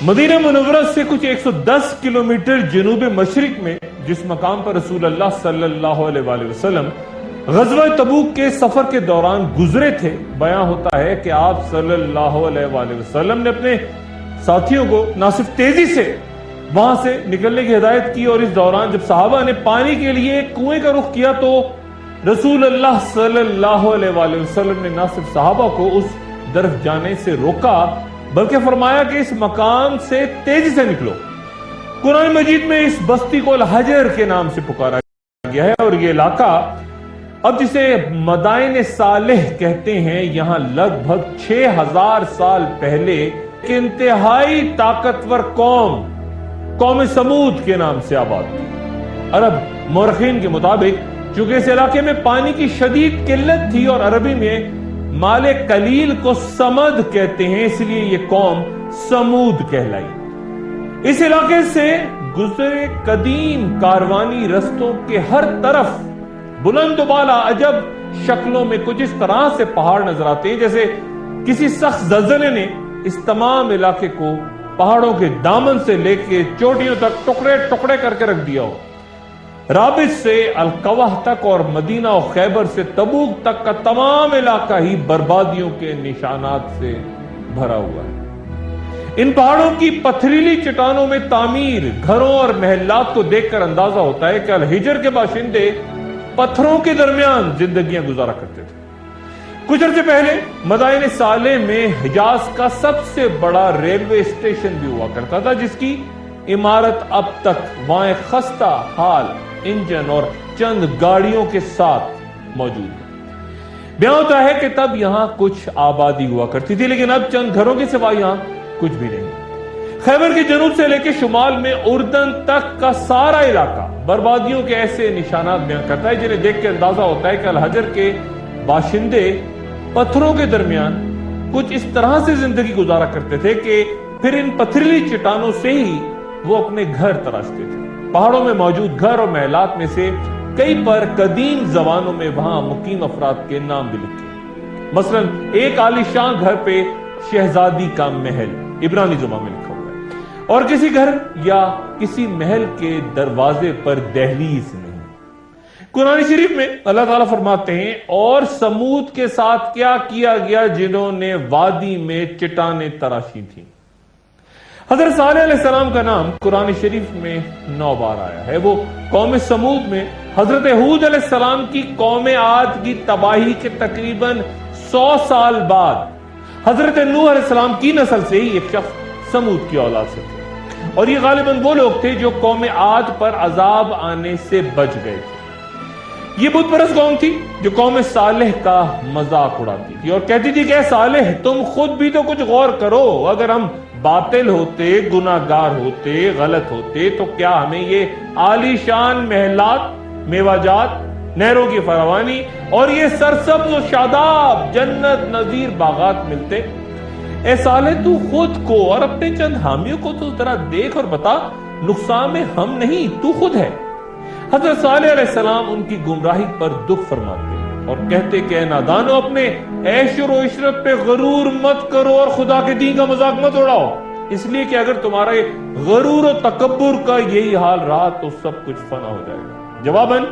مدینہ منورہ سے کچھ 110 کلومیٹر جنوب مشرق میں جس مقام پر رسول اللہ صلی اللہ علیہ وآلہ وسلم غزوہ تبوک کے سفر کے دوران گزرے تھے، بیان ہوتا ہے کہ آپ صلی اللہ علیہ وآلہ وسلم نے اپنے ساتھیوں کو نہ صرف تیزی سے وہاں سے نکلنے کی ہدایت کی، اور اس دوران جب صحابہ نے پانی کے لیے کنویں کا رخ کیا تو رسول اللہ صلی اللہ علیہ وآلہ وسلم نے نہ صرف صحابہ کو اس طرف جانے سے روکا بلکہ فرمایا کہ اس مقام سے تیزی سے نکلو۔ قرآن مجید میں اس بستی کو الحجر کے نام سے پکارا گیا ہے، اور یہ علاقہ اب جسے مدائن صالح کہتے ہیں، یہاں لگ بھگ 6000 سال پہلے ایک انتہائی طاقتور قوم سمود کے نام سے آباد تھی۔ عرب مورخین کے مطابق چونکہ اس علاقے میں پانی کی شدید قلت تھی اور عربی میں مال قلیل کو سمد کہتے ہیں، اس لیے یہ قوم سمود کہلائی۔ اس علاقے سے گزرے قدیم کاروانی رستوں کے ہر طرف بلند و بالا عجب شکلوں میں کچھ اس طرح سے پہاڑ نظر آتے ہیں جیسے کسی سخت زلزلے نے اس تمام علاقے کو پہاڑوں کے دامن سے لے کے چوٹیوں تک ٹکڑے ٹکڑے کر کے رکھ دیا ہو۔ رابط سے القوہ تک اور مدینہ و خیبر سے تبوک تک کا تمام علاقہ ہی بربادیوں کے نشانات سے بھرا ہوا ہے۔ ان پہاڑوں کی پتھریلی چٹانوں میں تعمیر گھروں اور محلات کو دیکھ کر اندازہ ہوتا ہے کہ الحجر کے باشندے پتھروں کے درمیان زندگیاں گزارا کرتے تھے۔ کچھ عرصے پہلے مدائن صالح میں حجاز کا سب سے بڑا ریلوے اسٹیشن بھی ہوا کرتا تھا، جس کی عمارت اب تک وہاں ایک خستہ حال انجن اور چند گاڑیوں کے ساتھ موجود ہے۔ بیان ہوتا ہے کہ تب یہاں کچھ آبادی ہوا کرتی تھی، لیکن اب چند گھروں کے سوا یہاں کچھ بھی نہیں۔ خیبر کے جنوب سے لے کے شمال میں اردن تک کا سارا علاقہ بربادیوں کے ایسے نشانات بیان کرتا ہے جنہیں دیکھ کے اندازہ ہوتا ہے کہ الحجر کے باشندے پتھروں کے درمیان کچھ اس طرح سے زندگی گزارا کرتے تھے کہ پھر ان پتھریلی چٹانوں سے ہی وہ اپنے گھر تراشتے تھے۔ پہاڑوں میں موجود گھر اور محلات میں سے کئی پر قدیم زبانوں میں وہاں مقیم افراد کے نام بھی لکھے، مثلا ایک عالیشان گھر پہ شہزادی کا محل عبرانی زبان میں لکھا ہوا ہے، اور کسی گھر یا کسی محل کے دروازے پر دہلیز نہیں۔ قرآن شریف میں اللہ تعالیٰ فرماتے ہیں، اور سمود کے ساتھ کیا کیا گیا جنہوں نے وادی میں چٹانیں تراشی تھیں۔ حضرت صالح علیہ السلام کا نام قرآن شریف میں 9 بار آیا ہے۔ وہ قوم سمود میں حضرت ہود علیہ السلام کی قوم عاد کی تباہی کے تقریباً 100 سال بعد حضرت نوح علیہ السلام کی نسل سے ہی ایک شخص سمود کی اولاد سے تھے، اور یہ غالباً وہ لوگ تھے جو قوم عاد پر عذاب آنے سے بچ گئے تھے۔ یہ بت پرست قوم تھی جو قوم صالح کا مذاق اڑاتی تھی اور کہتی تھی کہ اے صالح، تم خود بھی تو کچھ غور کرو، اگر ہم باطل ہوتے، گناہگار ہوتے، غلط ہوتے تو کیا ہمیں یہ عالی شان محلات، میوہ جات، نہروں کی فراوانی اور یہ سرسبز و شاداب جنت نظیر باغات ملتے؟ اے صالح، تو خود کو اور اپنے چند حامیوں کو تو ذرا دیکھ اور بتا، نقصان میں ہم نہیں تو خود ہے۔ حضرت صالح علیہ السلام ان کی گمراہی پر دکھ فرماتے اور کہتے کہ اے نادانو، اپنے عیش و عشرت پہ غرور مت کرو اور خدا کے دین کا مذاق مت اڑاؤ، اس لیے کہ اگر تمہارے غرور و تکبر کا یہی حال رہا تو سب کچھ فنا ہو جائے گا۔ جواباً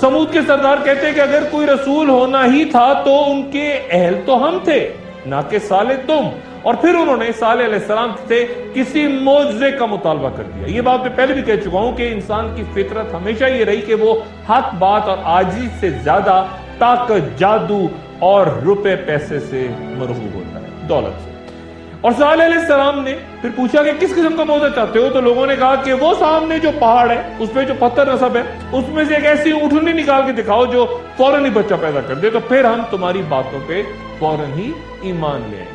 سمود کے سردار کہتے کہ اگر کوئی رسول ہونا ہی تھا تو ان کے اہل تو ہم تھے، نہ کہ صالح تم۔ اور پھر انہوں نے صالح علیہ السلام سے کسی معجزے کا مطالبہ کر دیا۔ یہ بات میں پہلے بھی کہہ چکا ہوں کہ انسان کی فطرت ہمیشہ یہ رہی کہ وہ حق بات اور عاجزی سے زیادہ طاقت، جادو اور روپے پیسے سے مرغوب ہوتا ہے، دولت سے۔ اور صالح علیہ السلام نے پھر پوچھا کہ کس قسم کا معجزہ چاہتے ہو؟ تو لوگوں نے کہا کہ وہ سامنے جو پہاڑ ہے، اس پہ جو پتھر نصب ہے، اس میں سے ایک ایسی اونٹنی نکال کے دکھاؤ جو فوراً ہی بچہ پیدا کر دے، تو پھر ہم تمہاری باتوں پہ فوراً ہی ایمان لے آئیں گے۔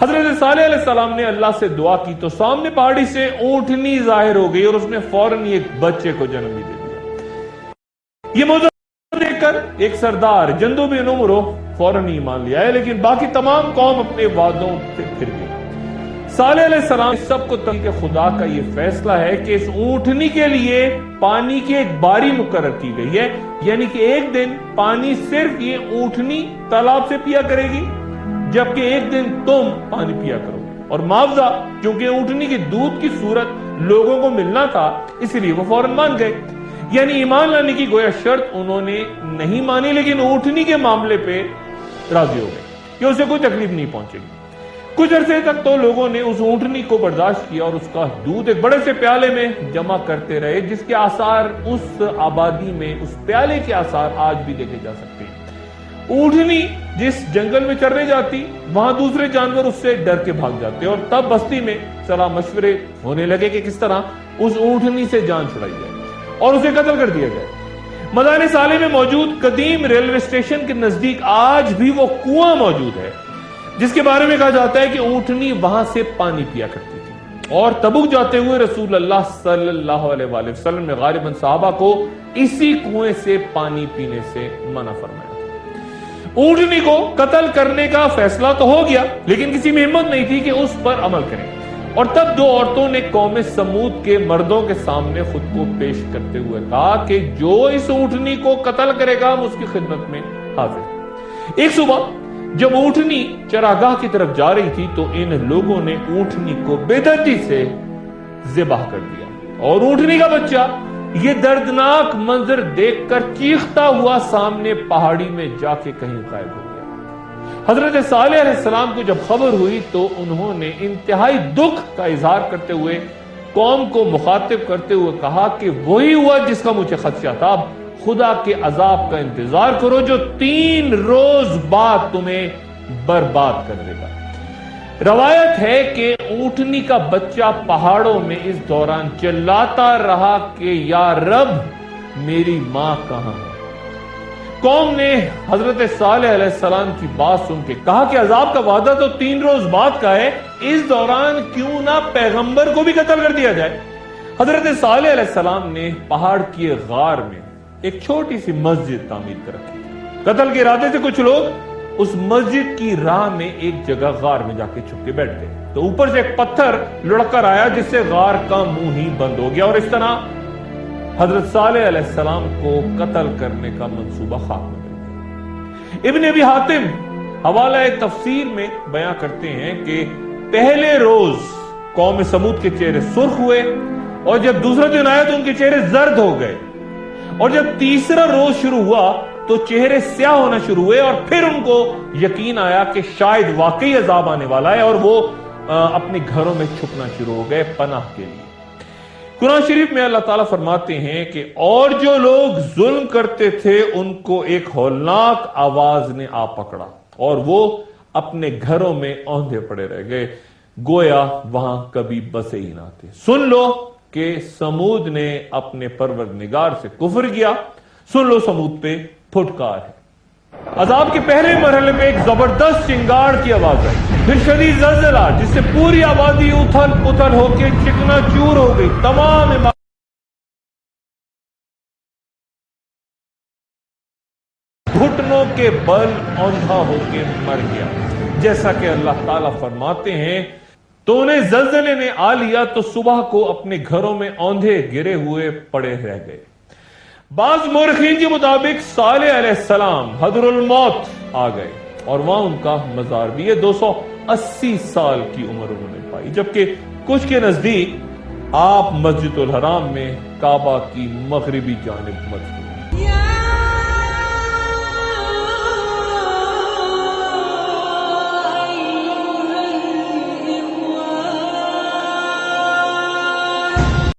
حضرت صالح علیہ السلام نے اللہ سے دعا کی تو سامنے پہاڑی سے اونٹنی ظاہر ہو گئی اور اس نے فوراً ہی ایک بچے کو جنم بھی دے دیا۔ یہ معجزہ دیکھ کر ایک سردار جندو بن عمرو فوراً ہی ایمان لیا ہے، لیکن باقی تمام قوم اپنے وعدوں سے پھر گئی۔ صالح علیہ السلام سب کو کہ خدا کا یہ فیصلہ ہے کہ اس اونٹنی کے لیے پانی کی ایک باری مقرر کی گئی ہے، یعنی کہ ایک دن پانی صرف یہ اونٹنی تالاب سے پیا کرے گی، جبکہ ایک دن تم پانی پیا کرو گے، اور معاوضہ کیونکہ اونٹنی کے دودھ کی صورت لوگوں کو ملنا تھا اس لیے وہ فوراً مان گئے. یعنی ایمان لانے کی گویا شرط انہوں نے نہیں مانی لیکن اونٹنی کے معاملے پہ راضی ہو گئے کہ اسے کوئی تکلیف نہیں پہنچے گی. کچھ عرصے تک تو لوگوں نے اس اونٹنی کو برداشت کیا اور اس کا دودھ ایک بڑے سے پیالے میں جمع کرتے رہے جس کے آثار اس آبادی میں اس پیالے کے آثار آج بھی دیکھے جا سکتے ہیں. اونٹنی جس جنگل میں چرنے جاتی وہاں دوسرے جانور اس سے ڈر کے بھاگ جاتے اور تب بستی میں صلاح مشورے ہونے لگے کہ کس طرح اس اونٹنی سے جان چھڑائی جائے اور اسے قتل کر دیا جائے. مدائن صالح میں موجود قدیم ریلوے اسٹیشن کے نزدیک آج بھی وہ کنواں موجود ہے جس کے بارے میں کہا جاتا ہے کہ اونٹنی وہاں سے پانی پیا کرتی تھی اور تبوک جاتے ہوئے رسول اللہ صلی اللہ علیہ وآلہ وسلم نے غالباً صحابہ کو اسی کنویں سے پانی پینے سے منع فرمایا. اونٹنی کو قتل کرنے کا فیصلہ تو ہو گیا لیکن کسی میں ہمت نہیں تھی کہ اس پر عمل کریں اور تب دو عورتوں نے قوم سمود کے مردوں کے سامنے خود کو پیش کرتے ہوئے کہا کہ جو اس اونٹنی کو قتل کرے گا ہم اس کی خدمت میں حاضر. ایک صبح جب اونٹنی چراگاہ کی طرف جا رہی تھی تو ان لوگوں نے اونٹنی کو بے دردی سے ذبح کر دیا اور اونٹنی کا بچہ یہ دردناک منظر دیکھ کر چیختا ہوا سامنے پہاڑی میں جا کے کہیں غائب ہو گیا. حضرت صالح علیہ السلام کو جب خبر ہوئی تو انہوں نے انتہائی دکھ کا اظہار کرتے ہوئے قوم کو مخاطب کرتے ہوئے کہا کہ وہی ہوا جس کا مجھے خدشہ تھا. خدا کے عذاب کا انتظار کرو جو 3 روز بعد تمہیں برباد کر دے گا. روایت ہے کہ اونٹنی کا بچہ پہاڑوں میں اس دوران چلاتا رہا کہ یا رب میری ماں کہاں ہے. قوم نے حضرت صالح علیہ السلام کی بات سن کے کہا کہ عذاب کا وعدہ تو 3 روز بعد کا ہے اس دوران کیوں نہ پیغمبر کو بھی قتل کر دیا جائے. حضرت صالح علیہ السلام نے پہاڑ کی غار میں ایک چھوٹی سی مسجد تعمیر کر رکھی. قتل کے ارادے سے کچھ لوگ اس مسجد کی راہ میں ایک جگہ غار میں جا کے چھپ کے بیٹھ گئے تو اوپر سے ایک پتھر لڑک کر آیا جس سے غار کا منہ ہی بند ہو گیا اور اس طرح حضرت صالح علیہ السلام کو قتل کرنے کا منصوبہ خاک میں مل گیا. ابن ابی حاتم حوالہ تفسیر میں بیان کرتے ہیں کہ پہلے روز قوم سمود کے چہرے سرخ ہوئے اور جب دوسرا دن آیا تو ان کے چہرے زرد ہو گئے اور جب تیسرا روز شروع ہوا تو چہرے سیاہ ہونا شروع ہوئے اور پھر ان کو یقین آیا کہ شاید واقعی عذاب آنے والا ہے اور وہ اپنے گھروں میں چھپنا شروع ہو گئے پناہ کے لیے. قرآن شریف میں اللہ تعالیٰ فرماتے ہیں کہ اور جو لوگ ظلم کرتے تھے ان کو ایک ہولناک آواز نے آ پکڑا اور وہ اپنے گھروں میں اوندھے پڑے رہ گئے گویا وہاں کبھی بسے ہی نہ تھے. سن لو کہ سمود نے اپنے پروردگار سے کفر کیا. سن لو سمود پہ پھٹکار ہے. عذاب کے پہلے مرحلے پہ ایک زبردست چنگاڑ کی آواز آئی پھر شدید زلزلہ جس سے پوری آبادی اتھل پتھل ہو کے چکنا چور ہو گئی. تمام گھٹنوں کے بل اوندھا ہو کے مر گیا. جیسا کہ اللہ تعالیٰ فرماتے ہیں تو انہیں زلزلے نے آ لیا تو صبح کو اپنے گھروں میں اوندھے گرے ہوئے پڑے رہ گئے. بعض مورخین کے مطابق صالح علیہ السلام حضر الموت آ گئے اور وہاں ان کا مزار بھی ہے. 280 سال کی عمر انہوں نے پائی جبکہ کچھ کے نزدیک آپ مسجد الحرام میں کعبہ کی مغربی جانب مدفون